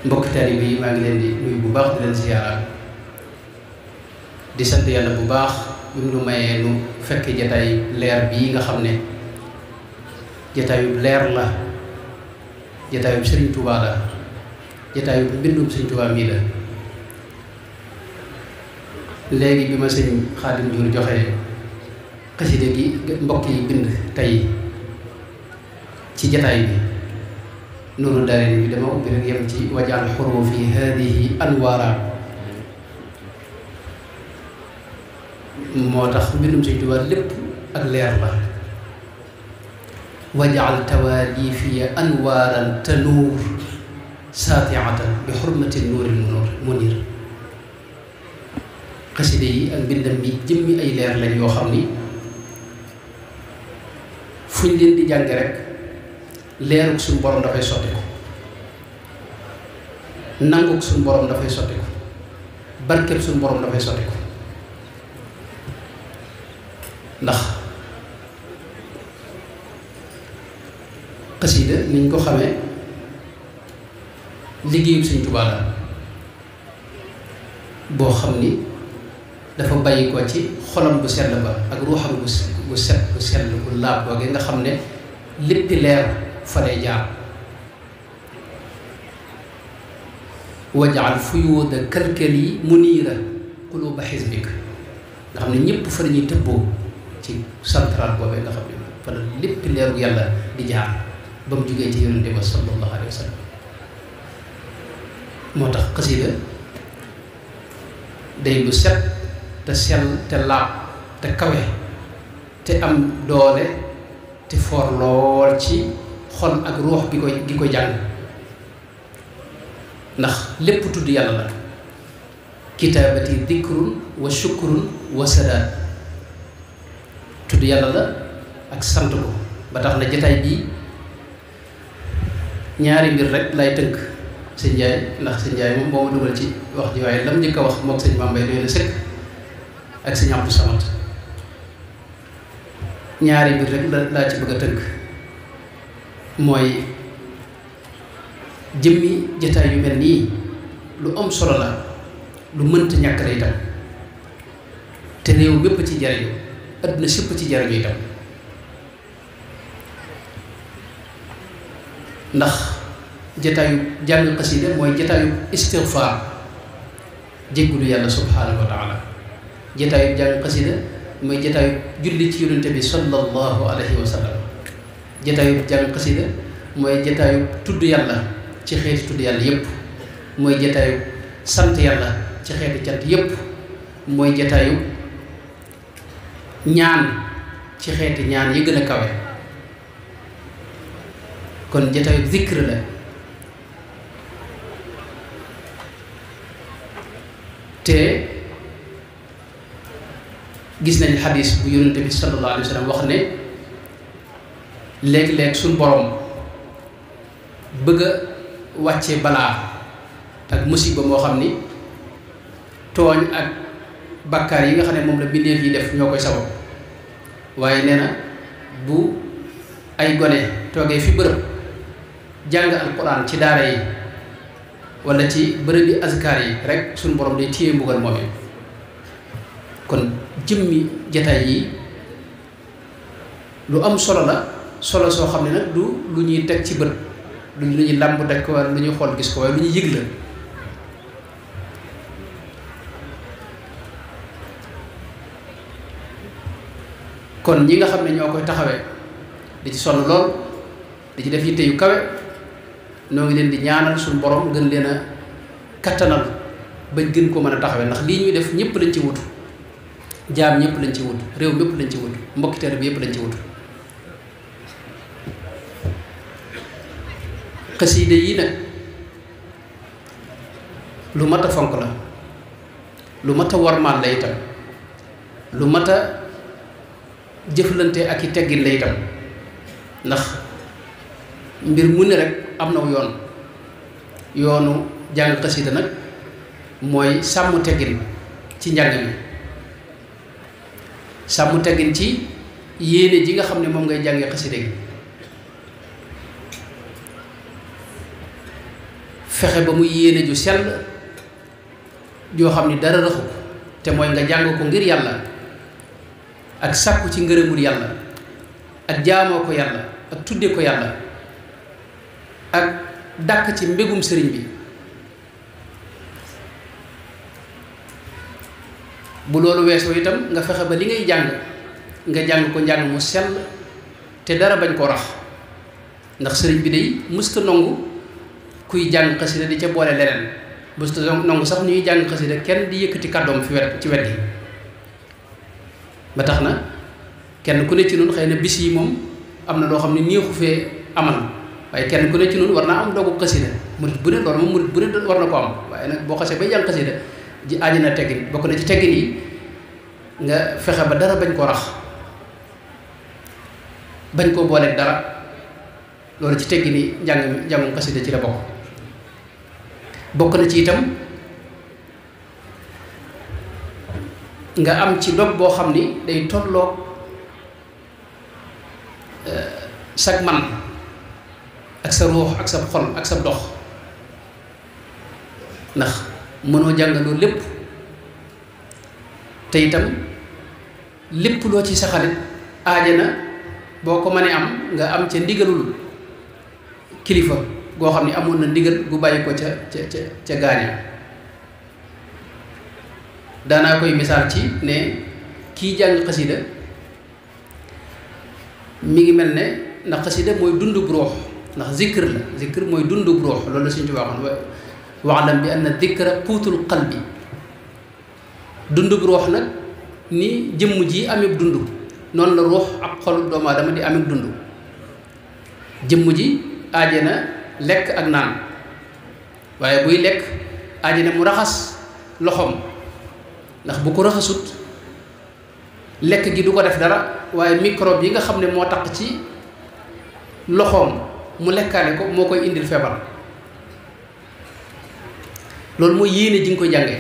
mbokk taalibe yi maa ngi leen di nuyu bu baax di leen ziyaara di sant yàlla bu baax bi mu nu mayee nu fekk jataay leer bii nga xam ne jataayub leer la, jataayub Sëriñ Tuubaa la, jataayub mbindum Sëriñ Tuubaa mii la. léegi bi ma sëñ Xaadim Njuur joxe xasida gi mbokk yi bind tey ci jataay bi Nuuru Daarayni bi dama ubbi rek yem ci wajal xuruufi haadihi anwaara. moo tax mbindum Sëñ Tuubaa lépp ak leer la. wajal tawaalifiya anwaaran tanuur saatiatan bi xurmati nuuril muniir. xasida yi ak mbindam bi jëmmi ay leer lañ yoo xam ni fuñ leen di jànge rek leeruk suñu borom dafay sotti ko, nanguk suñu borom dafay sotti ko, barkeb suñu borom dafay sotti ko. ndax xasida niñ ko xamee liggéeyu Sëñ Tuubaa la boo xam ni dafa bàyyi ko ci xolam bu sell ba ak ruuxam bu sell bu laab boogee nga xam ne léppi leer fa lay jaar. wajaal fuyuuda kalkali muniira quluuba xisbik nga xam ne ñëpp fa lañuy tëbboo ci central boobee nga xam ne fa la léppi leeru yàlla di jaar ba mu jógee ci yonente ba sallallahu alayhi wa sallam. moo tax xasida day lu set te sell te laab te kawe te am doole te foor lool ci xol ak ruux gi ko jàng. ndax lépp tudd yàlla la. kitaabati dikrun wa shukrun wa sadaat. tudd yàlla la ak sant ko ba tax na jataay bii ñaari mbir rek lay tënk sëñ Njaay, ndax sëñ Njaay moom moo ma dugal ci wax ji waaye lam njëkk a wax mook sëñ Mambay doy na sëkk ak sëñ Abdou Samad. ñaari mbir rek laa ci bëgg a tënk mooy jëmmi jataay yu mel nii lu am solo la, lu mënta ñàkk la itam, te réew mépp ci jariñu, adduna sépp ci jariñu itam. ndax jataayu jàng xasida mooy jataayu istigfaar, jéggulu yàlla subhaanahu wa taala. jataayu jàng xasida mooy jataayu julli ci yonente bi sallallahu alayhi wa sallam. jataayu jàng xasida mooy jataayu tudd yàlla ci xeeti tudd yàlla yépp, mooy jataayu sant yàlla ci xeeti cant yépp, mooy jataayu ñaan ci xeeti ñaan yi gën a kawe. kon jataayu zikr la. te gis nañ xadis bu yonente bi sallallahu alayhi wa sallam wax ne léeg-léeg suñ borom bëgg a wàcce balaa ak musiba moo xam ni tooñ ak bakkaar yi nga xam ne moom la bindeef yi def ñoo koy sabab. waaye nee na bu ay gone toogee fi bërëb jàng alquran ci daara yi wala ci bërëb yi azkar yi rek suñu borom day téye mbugal moom yi. kon jëmmi jataay yi lu am solo la, solo soo xam ne nag du lu ñuy teg ci bët, lu ñuy làmb teg ko wala lu ñuy xool gis ko, waaye lu ñuy yëg la. kon ñi nga xam ne ñoo koy taxawee di ci sonn lool di ci def yitte yu kawe, noo ngi leen di ñaanal suñu borom gën leen a kattanal bañ gën ko mën a taxawee. ndax lii ñuy def ñëpp lañ ci wutu, jaam ñëpp lañ ci wut, réew mépp lañ ci wut, mbokki teer bi yëpp lañ ci wut. xasida yi nag lu mat a fonk la, lu mat a warmaal la itam, lu mat a jëflante ak i teggin la itam. ndax mbir mu ne rek am na yoon. yoonu jàng xasida nag mooy sàmm teggin ci njàng mi, sàmm teggin ci yéene ji nga xam ne moom ngay jàngee xasida gi, fexe ba muy yéene ju sell joo xam ni dara raxu ko te mooy nga jàng ko ngir yàlla ak sàkku ci ngërëmul yàlla ak jaamoo ko yàlla ak tudde ko yàlla ak dàkk ci mbégum sëriñ bi. bu loolu weesoo itam nga fexe ba li ngay jàng nga jàng ko njàng mu sell te dara bañ koo rax ndax sëriñ bi day musta nongu kuy jàng xasida di ca boole leneen musta nongu sax ñuy jàng xasida kenn di yëkkati kàddoom ci wet yi ba tax na kenn ku ne ci noonu xëy na bis yi moom am na loo xam ne neexu fee amal waaye kenn ku ne ci noonu war naa am doogu xasida murit bu ne loolu moom murit bu ne war na ko am waaye nag boo xasee bay jàng xasida ji aaji na teggin bokk na ci teggin yi nga fexe ba dara bañ koo rax bañ koo booleeg dara loolu ci teggin yi njàngum xasida ci la bokk na ci itam nga am ci dog boo xam ni day tolloog sag man ak sa ruux ak sa xol ak sa dox ndax mënoo jàngaloo lépp te itam lépp loo ci saxalit aaja na boo ko mënee am nga am ca ndigalul kilifa goo xam ne amoon na ndigal gu bàyyi ko ca gaaña daanaa koy misaal ci ne kii jàng xasida mi ngi mel ne ndax xasida mooy dundub ruux ndax zikr la zikr mooy dundub ruux loolu la suñu ci waxoon wa'lam bi anna dikra quutul qalbi dundub ruux nag ni jëmm ji amee dund noonu la ruux ak xolu doomu aadama di amee dund jëmm ji aaje na lekk ak naan waaye buy lekk aaje na mu raxas loxoom ndax bu ko raxasut lekk gi du ko def dara waaye microbe yi nga xam ne moo tax ci loxoom mu lekkaale ko moo koy indil feebar loolu mooy yéene ji nga koy jàngee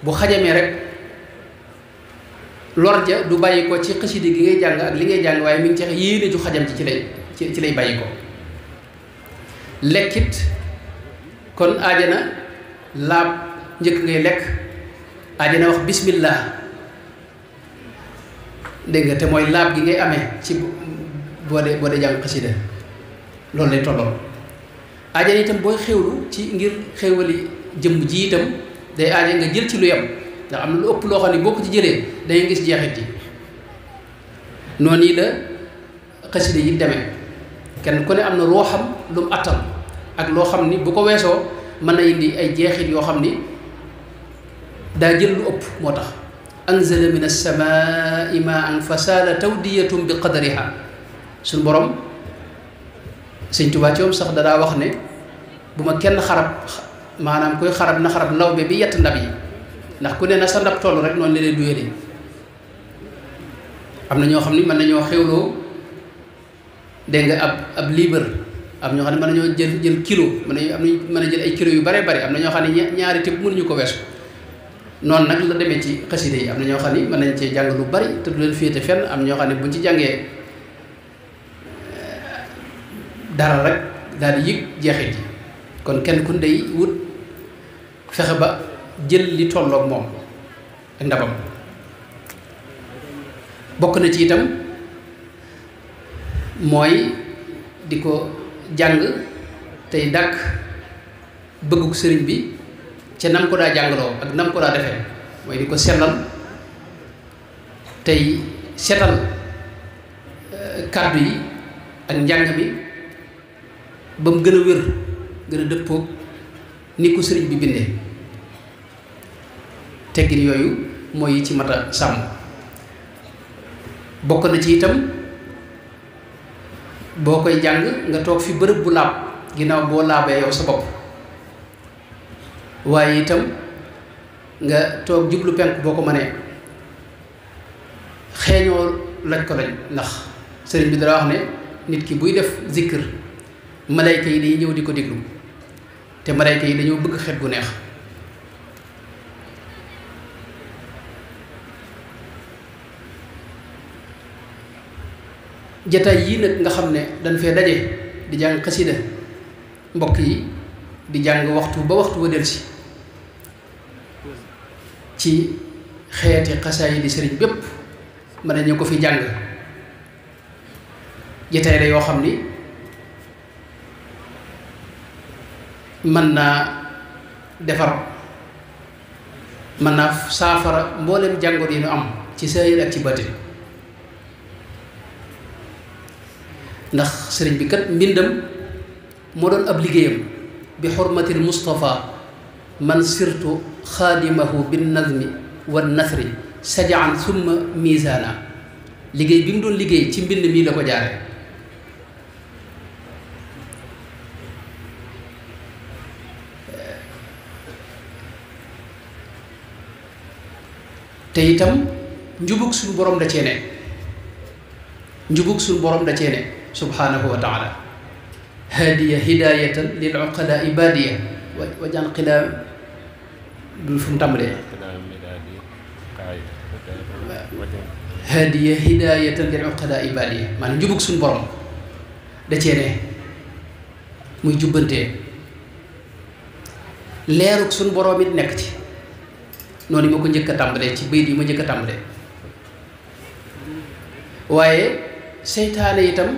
bu xajamee rek lor ja du bàyyi ko ci xasida gi ngay jàng ak li ngay jàng waaye mi ngi ci yéene ju xajam ci lay bàyyi ko lekkit kon aajana laab njëkk ngay lekk aajana wax bismillah dégg nga te mooy laab gi ngay amee ci boo dee jàng xasida loolu lay tolloo aajana itam booy xewlu ci ngir xewali jëmm ji itam day aaje nga jël ci lu yem ndax am na lu ëpp loo xam ne boo ko ci jëlee dangay gis jeexit yi noonu yi la xasida yi demee kenn ku ne am na loo xam lu mu attan ak loo xam ni bu ko weesoo mën na indi ay jeexit yoo xam ni daa jël lu ëpp moo tax anzala min as-samaa'i maa'an fa saala tawdiyatun bi qadariha suñu borom Sëñ Tuubaa ci moom sax dadaa wax ne bu ma kenn xarab maanaam koy xarab na xarab lawbe bi yett ndab yi ndax ku ne na sa ndab toll rek noonu la leen duyee am na ñoo xam ni mën nañoo xewloo dégg nga ab liibar am ñoo xam ne mën nañoo jël kilo mën a jël ay kilo yu bare bare am na ñoo xam ne ñaari tépp mënuñu ko weesu noonu nag la demee ci xasida yi am na ñoo xam ni mën nañ cee jàng lu bari te du leen féete fenn am ñoo xam ne buñ ci jàngee dara rek daal di yëg jeexit yi kon kenn ku day wut fexe ba jël li tolloog moom ak ndabam bokk na ci itam mooy di ko jàng tey dàkk bëgguk sëriñ bi ca nam ko daa jàngaloo ak nam ko daa defee mooy di ko sellal tey setal kàddu yi ak njàng mi ba mu gën a wér gën a dëppoog ni ko sëriñ bi bindee teggin yooyu mooy yi ci mat a sàmm bokk na ci itam boo koy jàng nga toog fi bërëb bu laab ginnaaw boo laabee yow sa bopp waaye itam nga toog jublu penk boo ko mënee xeeñoo laj ko lañ ndax sëriñ bi dara wax ne nit ki buy def zikr malayka yi dañuy ñëw di ko déglu te malayka yi dañoo bëgg xet gu neex jataay yii nag nga xam ne dañ fee daje di jàng xasida mbokk yi di jàng waxtu ba waxtu wa delsi ci xeeti xasaay di sëriñ bépp mën nañu ko fi jàng jataay la yoo xam ni mën naa defar mën naa saafara mboolem jàngoor yi ñu am ci saahir ak ci baatin ndax sëriñ bi kat mbindam moo doon ab liggéeyam bi xurmatil Mustafa man sirtu xaadimahu bin nazmi wan nasri sajaan summa misaana liggéey bi mu doon liggéey ci mbind mii la ko jaare te itam njubug suñu borom da cee ne njubug suñu borom da cee ne subhanahu wa taala haadiya hidayatan lil uqada ibadiya wa jan xilaa du fu mu tàmbalee haadiya hidayatan lil uqada ibadiya maanaam njubug suñu borom da cee ne muy jubbantee leerug suñu borom it nekk ci noonu ma ko njëkk a tàmbalee ci bayit yi ma njëkk a tàmbalee waaye seytaane itam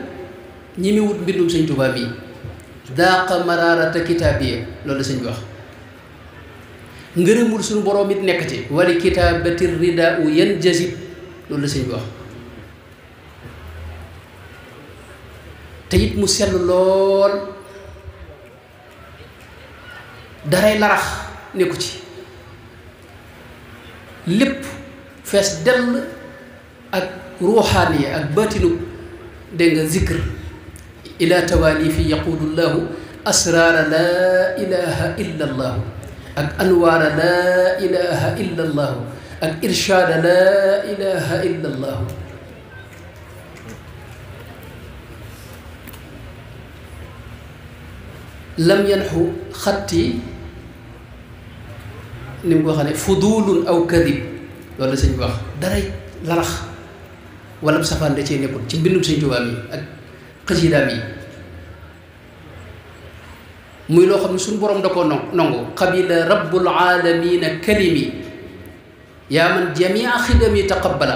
ñi mi wut mbindum sëñ Tuubaa bii daaqa maraarata kitaabiya loolu la sëñ bi wax ngërëmul suñu boroom it nekk ci wali kitaabati ridaa u yan jazib loolu la sëñ bi wax te it mu sell lool daray larax nekku ci lépp fees dell ak ruuxaaniya ak baatinu dégg nga zikr ila tawaalifi yaquudu llahu asraara laa ilaha illa allahu ak anwaara laa ilaha illa allahu ak irshaada laa ilaha illa allahu lam yanxu xatti ni mu ko xam ne fudulun aw kadib loolu la sëñ bi wax daray larax wala safaan da cee nekkul ci mbindum sëñ Tuubaa mi ak xasiidaam yi muy loo xam ne suñu borom da koo nongu qabila rabbul aalamiina kalimi yaa man jamia xidami taqabbala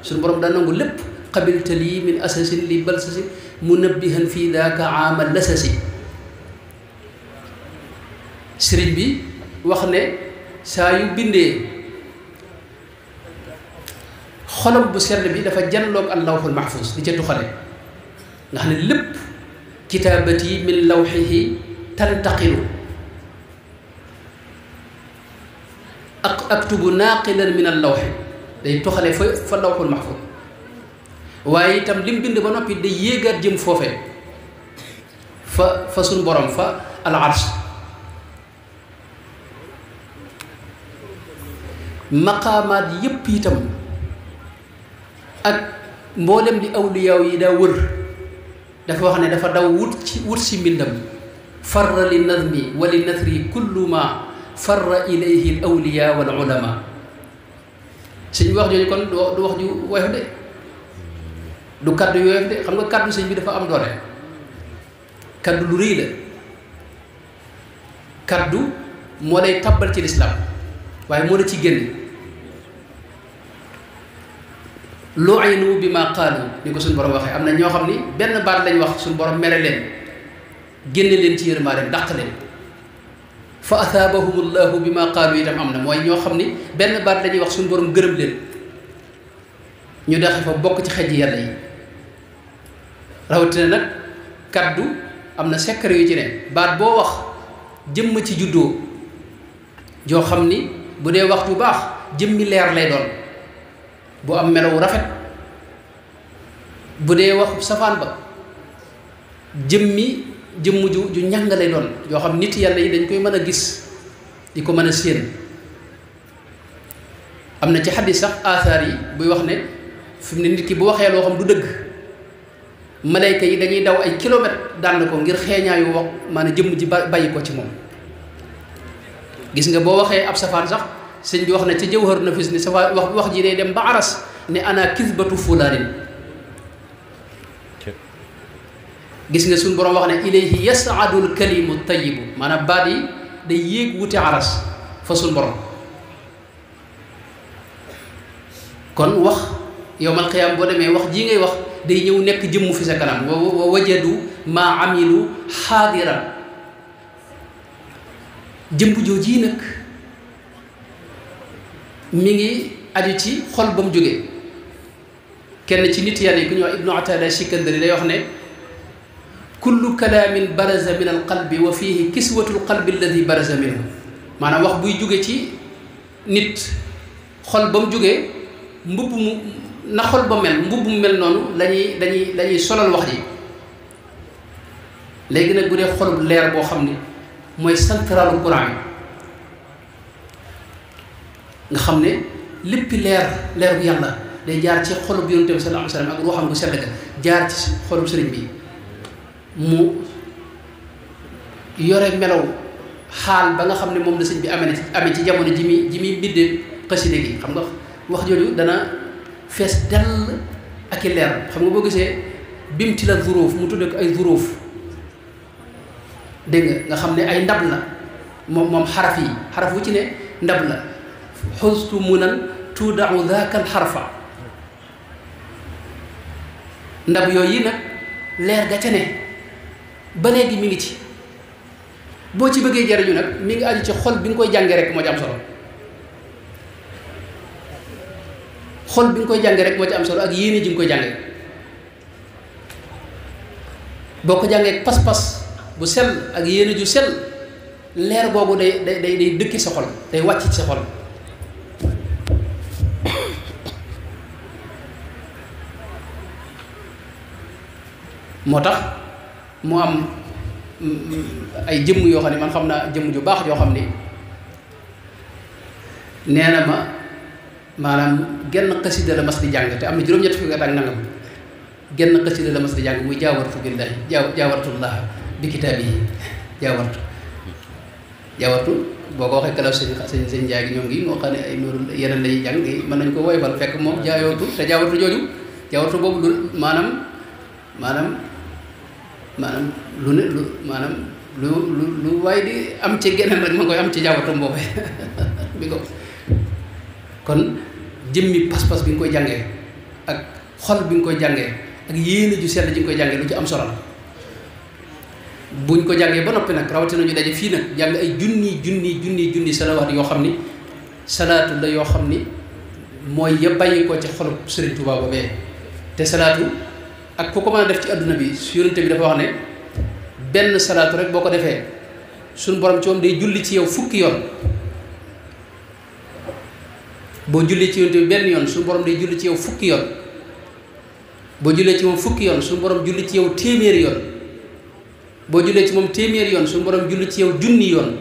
suñu borom daa nangu lépp qabilta lii min asasin li balsasin munabbihan fii daaka aama lasasi sëriñ bi wax ne saa yu bindee xolam bu sell bi dafa janloog al lawxul mahfuus di ca tuxale nga xam ne lépp kitaabati min lawxihi tantaqilu aktubu naaqilan min al lawxi day tuxale fa lawxul mahfuus waaye itam lim bind ba noppi day yéegaat jëm foofe fa suñ borom fa al arsh maqaamaat yépp itam ak mboolem di awliyaaw yi daa wër dafa wax ne dafa daw wut si mbindam farra li nazmi wa li nasri kullu ma farra ilayhi al awliyaa wal ulama sëñ bi wax jooju kon du wax ju woyof de du kaddu yooyof de xam nga kaddu sëñ bi dafa am doole kaddu lu rëy la kaddu moo lay tabbal ci lislaam waaye moo la ci génn lu'inu bi ma qaalu ni ko suñu borom waxee am na ñoo xam ni benn baat lañ wax suñu borom mere leen génne leen ci yërmaandeem dàq leen fa athaabahumullahu bi ma qaalu itam am na mooy ñoo xam ni benn baat lañuy wax suñu borom gërëm leen ñu dexe fa bokk ci xej yàlla yi rawatina nag kaddu am na secret yu ci ne baat boo wax jëmm ci juddoo joo xam ni bu dee wax ju baax jëmmi leer lay doon bu am melow rafet bu dee waxu safaan ba jëmm ju ñàng lay doon yoo xam nit yàlla yi dañ koy mën a gis di ko mën a séen am na ci xaddis sax aasaar yi buy wax ne fi mu ne nit ki bu waxee loo xam du dëgg malayka yi dañuy daw ay kilomètres dànd ko ngir xeeñaayu wax maanaam jëmm ji bàyyi ko ci moom gis nga boo waxee ab safaan sax sëñ bi wax na ci jawhar nafis ni safaan wax ji day dem ba aras ne ana kisbatu fulaanin gis nga suñu borom wax ne ilayhi yasaadul kalimu tayibu maanaam baat yi day yéeg wuti aras fa suñu borom. kon wax yowmal qiyaam boo demee wax jii ngay wax day ñëw nekk jëmmu fi sa kanam wa wajadu maa amilu xaadiran jëmb jooji nag mi ngi aju ci xol ba mu jógee. kenn ci nit yàlla yi ku ñuy wax ibnu atada sikandari day wax ne kullu kalaamin baraza min al qalbi wa fihi kiswatu al qalbi alladi baraza minhu maanaam wax buy jóge ci nit xol ba mu jógee mbubb mu na xol ba mel mbubb mu mel noonu dañuy solal wax ji. léegi nag bu dee xolub leer boo xam ni mooy centralu Quran nga xam ne léppi leer bu yàlla day jaar ci xolub yonent bi sallallahu alayhi wa sallam ak ruuxam gu sell ga jaar ci xolub sëriñ bi mu yore melaw xaal ba nga xam ne moom la sëñ bi amee ci jamono ji muy bindee xaside gi xam nga wax jooju dana fees dell ak i leer xam nga boo gisee bimti la zuruuf mu tudde ko ay zuruuf dégg nga xam ne ay ndab la moom xaraf yi xaraf wu ci ne ndab la xustu munan tuudau daakal xarfa ndab yooyu nag leer ga ca ne ba léegi mi ngi ci boo ci bëggee jariñu nag mi ngi aju ci xol bi nga koy jàngee rek moo ci am solo xol bi nga koy jàngee rek moo ci am solo ak yéene ji nga koy jàngee boo ko jàngee pas-pas bu sell ak yéene ju sell leer boobu day dëkki sa xol day wàcc ci sa xol moo tax mu am ay jëmm yoo xam ne man xam naa jëmm ju baax joo xam ni nee na ma maanaam genn xasida la mas di jàng te am na juróom-ñett fukki at ak nangam genn xasida la mas di jàng muy jaawartu billahi jaawartullah bi kitaabihi jaawartu boo ko waxee kalaw sëñ Njaay gi ñoom ngi moo xam ne ay nooru yeneen lañuy jàng mën nañ ko woyfal fekk moom jaayootu te jaawartu jooju jaawartu boobu lu maanaam lu ne lu maanaam lu waaye di am ci geneen rek ma koy am ci jaawartu boobu bi ko kon jëmmi pas-pas bi nga koy jàngee ak xol bi nga koy jàngee ak yéene ju sell ji nga koy jàngee lu ci am solo la buñ ko jàngee ba noppi nag rawatina ñu daje fii nag jàng ay junni salawaat yoo xam ni salaatu la yoo xam ni mooy ya bàyyi ko ci xolub Sëriñ Tuubaa boobee te salaatu ak ku ko mën a def ci adduna bi yonent bi dafa wax ne benn salaatu rek boo ko defee suñu borom ci moom day julli ci yow fukki yoon boo jullee ci yonent bi benn yoon suñu borom day julli ci yow fukki yoon boo jullee ci moom fukki yoon suñu borom julli ci yow téeméeri yoon boo jullee ci moom téeméeri yoon suñu borom julli ci yow junni yoon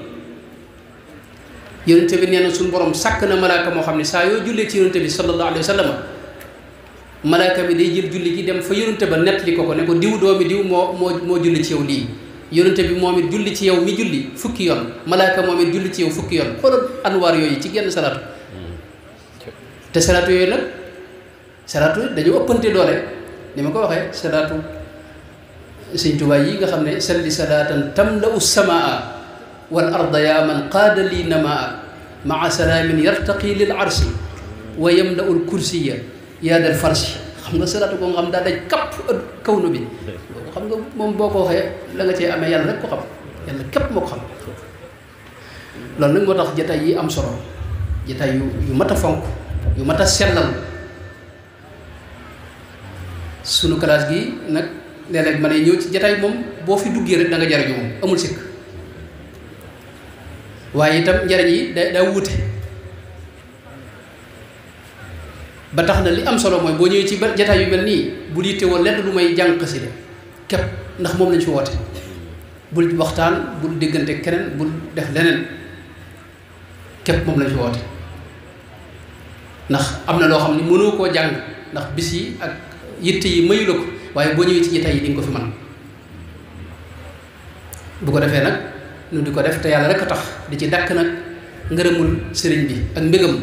yonent bi nee na suñu borom sàkk na malaaka moo xam ne saa yoo jullee ci yonent bi sallallahu alayhi wa sallam malaaka bi day jël julli gi dem fa yonent ba nettali ko ne ko diw doomi diw moo julli ci yow lii yonent bi moom it julli ci yow mi julli fukki yoon malaaka moom it julli ci yow fukki yoon xoolal anwaar yooyu ci genn salaatu te salaatu yooyu nag salaatu dañu ëppante doole ni ma ko waxee salaatu Sëñ Tuubaa yi nga xam ne salli salaatan tamla'u samaa wal arda yaa man qaada lii namaa maa salaamin yartaqi lil arsi wa yamla'u l kursiya yaa dal farsi xam nga salaatu ko nga xam daa daj kapp kawnu bi xam nga moom boo ko waxee la nga cee amee yàlla rek ko xam yàlla képp moo ko xam loolu nag moo tax jataay yi am solo jataay yu mat a fonk yu mat a sellal sunu classe gi nag léeg-léeg ma ne ñëw ci jataay moom boo fi duggee rek da nga jariñu moom amul sikk waaye itam njariñ yi daa wuute ba tax na li am solo mooy boo ñëwee ci jataay yu mel nii bul yittewoo lenn lu may jàng xasida képp ndax moom lañ fi woote bul waxtaan bul déggante keneen bul def leneen képp moom lañ fi woote ndax am na loo xam ne mënoo koo jàng ndax bis yi ak yitte yi mayu la ko waaye boo ñëwee ci jataay yi di nga ko fi mën bu ko defee nag nu di ko def te yàlla rek a tax di ci dakk nag ngërëmul sëriñ bi ak mbégam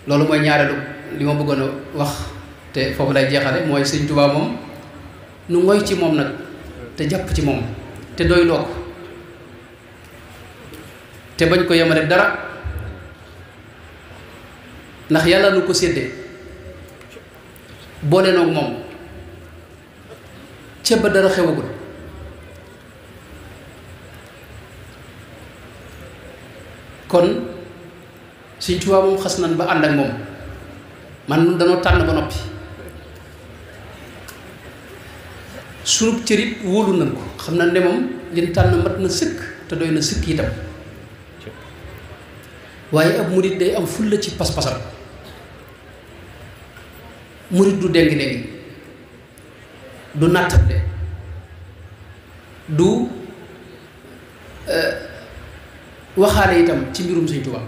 loolu mooy ñaareelu li ma bëggoon a wax te foofu lay jeexale mooy Sëriñ Tuubaa moom nu ngoy ci moom nag te jàpp ci moom te doyloo ko te bañ ko yemale dara, ndax yàlla nu ko séddee boole noog moom ca ba dara xewagul. kon Sëñ Tuubaa moom xas nan ba ànd ak moom man danoo tànn ba noppi sunub cërit wóolu nañ ko xam na ne moom liñ tànn mat na sëkk te doy na sëkk itam, waaye ab murit day am fulla ci pas-pasam. murit du déngi-déngi, du nattable, du waxaale itam ci mbirum Sëñ Tuubaa.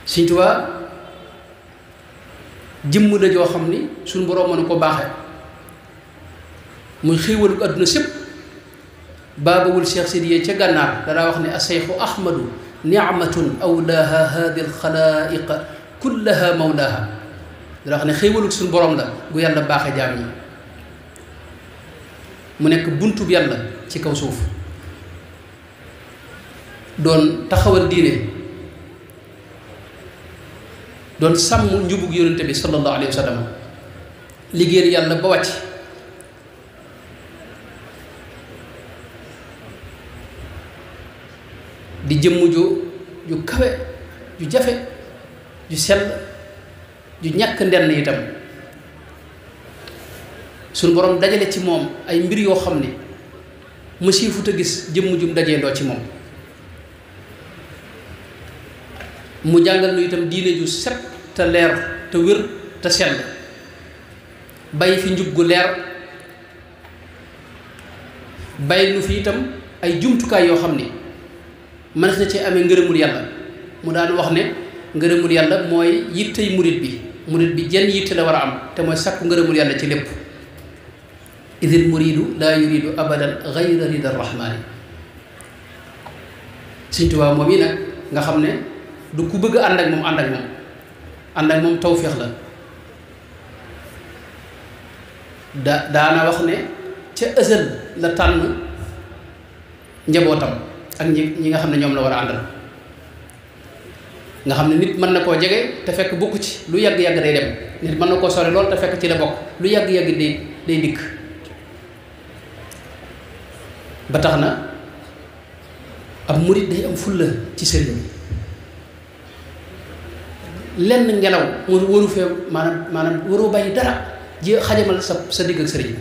Sëñ Tuubaa jëmm la joo xam ni suñu boroom mënu ko baaxe muy xéewalu àdduna sépp. baabawul Cheikh Sidiye ca gànnaar danaa wax ne aseyxu ahmadu nicmatun awlaaha haadi alxalaaiqa kullaha mawlaaha. danaa wax ne xéewalu suñu boroom la gu yàlla baaxe jaam yi, mu nekk buntub yàlla ci kaw suuf, doon taxawal diine, doon sàmm njubug yonente bi sallallahu alayhi wa sallam, liggéeyal yàlla ba wàcc. di jëmm ju kawe ju jafe ju sell ju ñàkk ndenn itam, suñu borom dajale ci moom ay mbir yoo xam ne mësiifut a gis jëmm jum dajee doo ci moom. mu jàngal nu itam diine ju set te leer te wér te sell, bàyyi fi njub gu leer, bàyyi nu fi itam ay jumtukaay yoo xam ni mënees na ci amee ngërëmul yàlla. mu daan wax ne ngërëmul yàlla mooy yittey murit bi jenn yitte la war a am te mooy sàkku ngërëmul yàlla ci lépp. idil muridu laa yuridu abadan gayra rida rahmaani. Sëñ Tuubaa moom yi nag nga xam ne du ku bëgg ànd ak moom tawféex la. daana wax ne ca ësal la tànn njabootam ak ñi nga xam ne ñoom la war a àndal, nga xam ne nit mën na koo jege te fekk bokku ci, lu yàgg-yàgg day dem. nit mën na koo sori lool te fekk ci la bokk, lu yàgg-yàgg day dikk. ba tax na ab murit day am fulla ci sëriñ bi. lenn ngelaw waru fee maanaam waroo bàyyi dara ji xajamal sa digg ak sëriñ.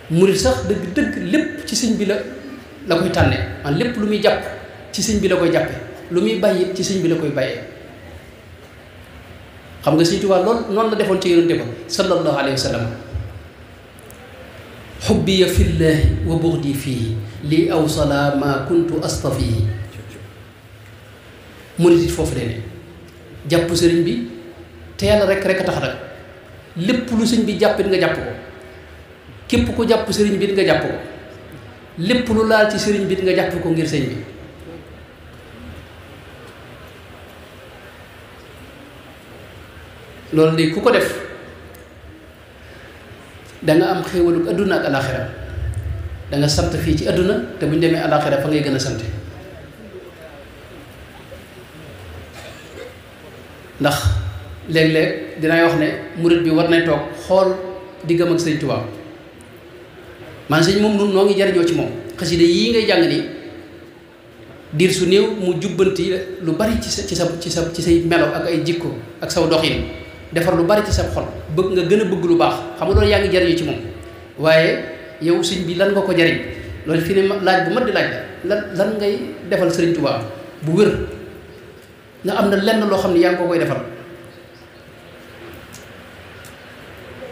murit sax dëgg lépp ci sëñ bi la koy tànne, man lépp lu muy jàpp ci sëñ bi la koy jàppe, lu muy bàyyi ci sëñ bi la koy bàyyee. xam nga Sëñ Tuubaa lool noonu la defoon ci yonente ba sallallahu alayhi wa sallam. xubbiya fillaahi wa bughdi fiihi li awsala ma kuntu astafihi. murit it foofu de ne jàpp sëriñ bi te yàlla rek a tax nag, lépp lu sëñ bi jàppit nga jàpp ko, képp ku jàpp sëriñ bi nga jàpp ko, lépp lu laal ci sëriñ bi nga jàpp ko ngir sëñ bi. loolu de ku ko def danga am xéewalu adduna ak alaxira, danga sant fii ci adduna te bu ñu demee alaxira fa ngay gën a sant. ndax léeg-léeg dinaay wax ne murit bi war nañ toog xool diggam ak Sëñ Tuubaa. man sëñ moom nun noo ngi jariñoo ci moom. xasida yii ngay jàng ni diir su néew mu jubbanti lu bari ci say melo ak ay jikko ak saw doxin, defar lu bari ci sa xol, bëgg nga gën a bëgg lu baax. xam nga loolu yaa ngi jariñoo ci moom, waaye yow sëñ bi lan nga ko jariñ? loolu fi ne laaj bu mat di laaj la lan ngay defal Sëriñ Tuubaa bu wér nga am na lenn loo xam ne yaa ngi ko koy defal.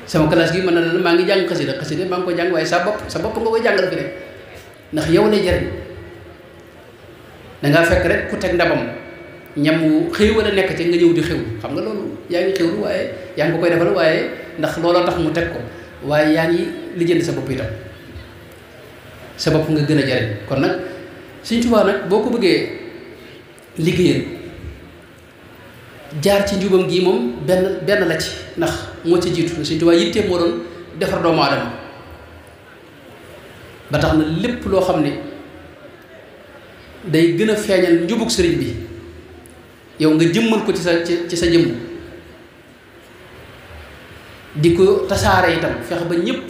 sama classe gi mën na la maa ngi jàng xasida maa ngi koy jàng, waaye sa bopp nga koy jàngal fi rek, ndax yow lay jariñ. dangaa fekk rek ku teg ndabam ñam wu xëw wala nekk ci nga ñëw di xew, xam nga loolu yaa ngi xewlu, waaye yaa ngi ko koy defal, waaye ndax looloo tax mu teg ko, waaye yaa ngi lijjanti sa bopp itam, sa bopp nga gën a jariñ. kon nag Sëñ Tuubaa nag boo ko bëggee liggéeyal jaar ci njubam gi moom benn la ci, ndax moo ci jiitu. Sëñ Tuubaa yittee moo doon defar doomu aadama ba tax na lépp loo xam ne day gën a feeñal njubug sëriñ bi yow nga jëmmal ko ci sa jëmm di ko tasaare itam fexe ba ñëpp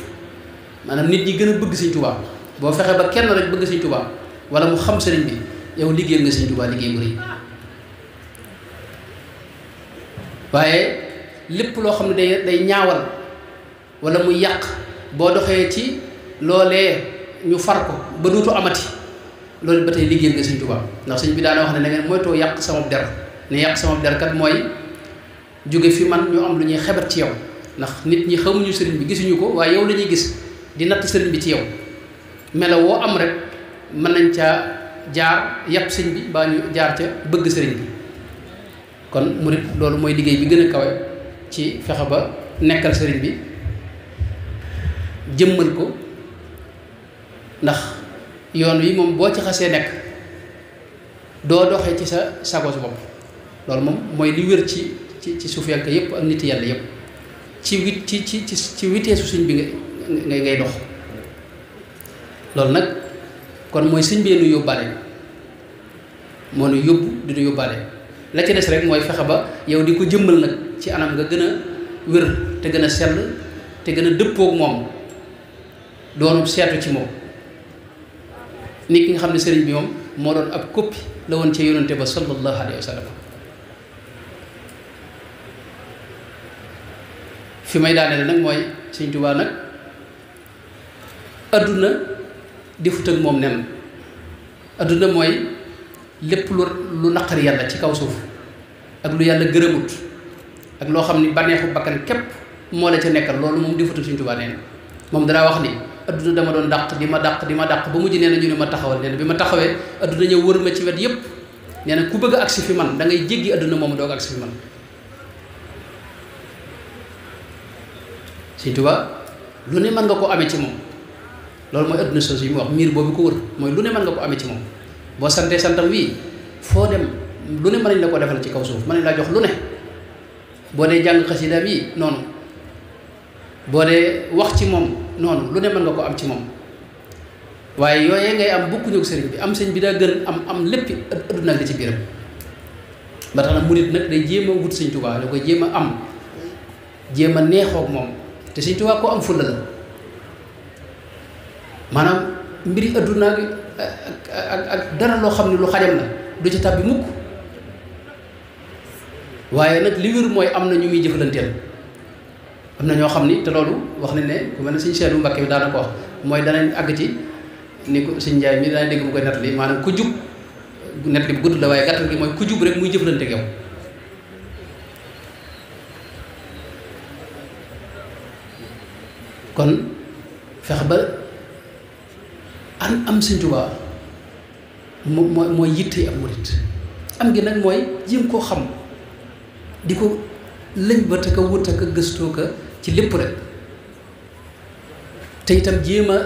maanaam nit ñi gën a bëgg Sëriñ Tuubaa boo fexe ba kenn rek bëgg Sëriñ Tuubaa wala mu xam sëriñ bi yow liggéeyal nga Sëriñ Tuubaa liggéey bu rëy waaye lépp loo xam ne day ñaawal wala muy yàq boo doxee ci loolee ñu far ko ba dootu amati loolu ba tey liggéeyal nga Sëriñ Tuubaa ndax sëñ bi daana wax ne na ngeen moytoo yàq sama der ne yàq sama der kat mooy jóge fi man ñu am lu ñuy xebat ci yow ndax nit ñi xamuñu sëriñ bi gisuñu ko waaye yow la ñuy gis di natt sëriñ bi ci yow melo woo am rek mën nañ caa jaar yàpp sëñ bi baa ñu jaar ca bëgg sëriñ bi kon murit loolu mooy liggéey bi gën a kawe ci fexe ba nekkal sëriñ bi jëmmal ko ndax yoon wi moom boo ci xasee nekk doo doxee ci sa sagos bopp loolu moom mooy li wér ci suufiyanke yëpp ak nit yàlla yëpp ci witeesu sëñ bi ngay dox loolu nag kon mooy sëñ bee nu yóbbaale moo nu yóbbu di nu yóbbaale la ci des rek mooy fexe ba yow di ko jëmmal nag ci anam nga gën a wér te gën a sell te gën a dëppoog moom doonu seetu ci moom nit ki nga xam ne sëriñ bi moom moo doon ab copie la woon ci yonante ba sallallahu alayhi wa sallam fi may daaneel nag mooy Sëriñ Tuubaa nag adduna defut ak moom nen adduna mooy lépp lu naqari yàlla ci kaw suuf ak lu yàlla gërëmut ak loo xam ni bànneexu bakkan képp moo la ca nekkal loolu moom defut ak Sëriñ Tuubaa neen moom danaa wax ni adduna dama doon dàq di ma dàq ba mujj nee na ñu ne ma taxawal nee na bi ma taxawee adduna ñëw wër ma ci wet yépp nee na ku bëgg a agsi fi man da ngay jéggi adduna moomu doog agsi fi man Sëriñ Tuubaa lu ne mën nga ko amee ci moom loolu mooy adduna soosu yi mu wax miir boobu ko wër mooy lu ne mën nga ko amee ci moom boo santee santam wii foo dem lu ne mën nañ la ko defal ci kaw suuf mën nañ laa jox lu ne boo dee jàng xasidaam yi noonu boo dee wax ci moom noonu lu ne mën nga ko am ci moom waaye yooyee ngay am bokkuñu ak sëriñ bi am sëñ bi daa gën am léppi adduna ak li ci biiram ba tax na murit nag day jéem a wut Sëriñ Tuubaa da koy jéem a am jéem a neexoog moom te Sëriñ Tuubaa ko am fulla la maanaam mbiri adduna ak dara loo xam ne lu xajam la du ci tàbbi mukk waaye nag li wér mooy am na ñu muy jëfalanteel am na ñoo xam ni te loolu wax nañ ne ku mel ne Sëriñ Seedu Mbàkke bi daana ko wax mooy danañ àgg ci ni ko Sëriñ Njaay mi danañ dégg mu koy nettali maanaam ku jub nettali bu gudd la waaye gàttal gi mooy ku jub rek muy jëfalante ak yow kon fex ba am Sëriñ Tuubaa mooy yitte ak murit am gi nag mooy jéem koo xam di ko lëñ ba te ka wut ak gëstoo ka ci lépp rek te itam jéem a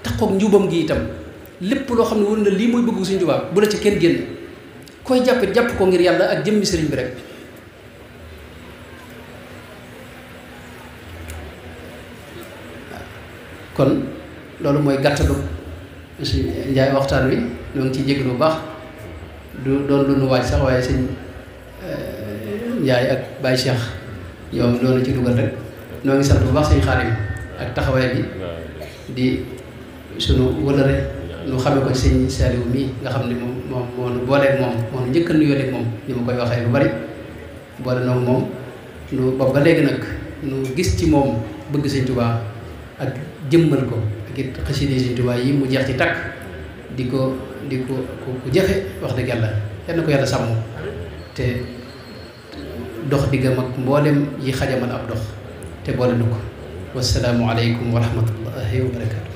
takkook njubam gi itam lépp loo xam ne wër na lii mooy bëggu Sëriñ Tuubaa bu la ci kenn génn koy jàpp ko ngir yàlla ak jëmmi sëriñ bi rek kon loolu mooy gàttalu Sëriñ Njaay waxtaan wi ñoo ngi ciy jégalu bu baax du doon lu nu waaj sax waaye Sëriñ Njaay ak Baye Cheikh ñoom loolu ci dugal rek ñoo ngi sant bu baax Sëriñ Xaadim ak taxawaay bi di sunu wëlëre nu xamee ko Sëriñ Saaliw mii nga xam ne moom moo nu booleeg moom moo nu njëkk a nuyoo ak moom ni ma koy waxee lu bari boole noonu moom nu ba léegi nag nu gis ci moom bëgg Sëriñ Tuubaa ak jëmmal ko ak it xasida Sëriñ Tuubaa yi mu jeex ci takk di ko ku jafe wax dëgg yàlla yal na ko yàlla sàmm te dox diggam ak mboolem yi xajamal ab dox te boole nu ko wasalaamu aleykum wa rahmatullahi wa barakatu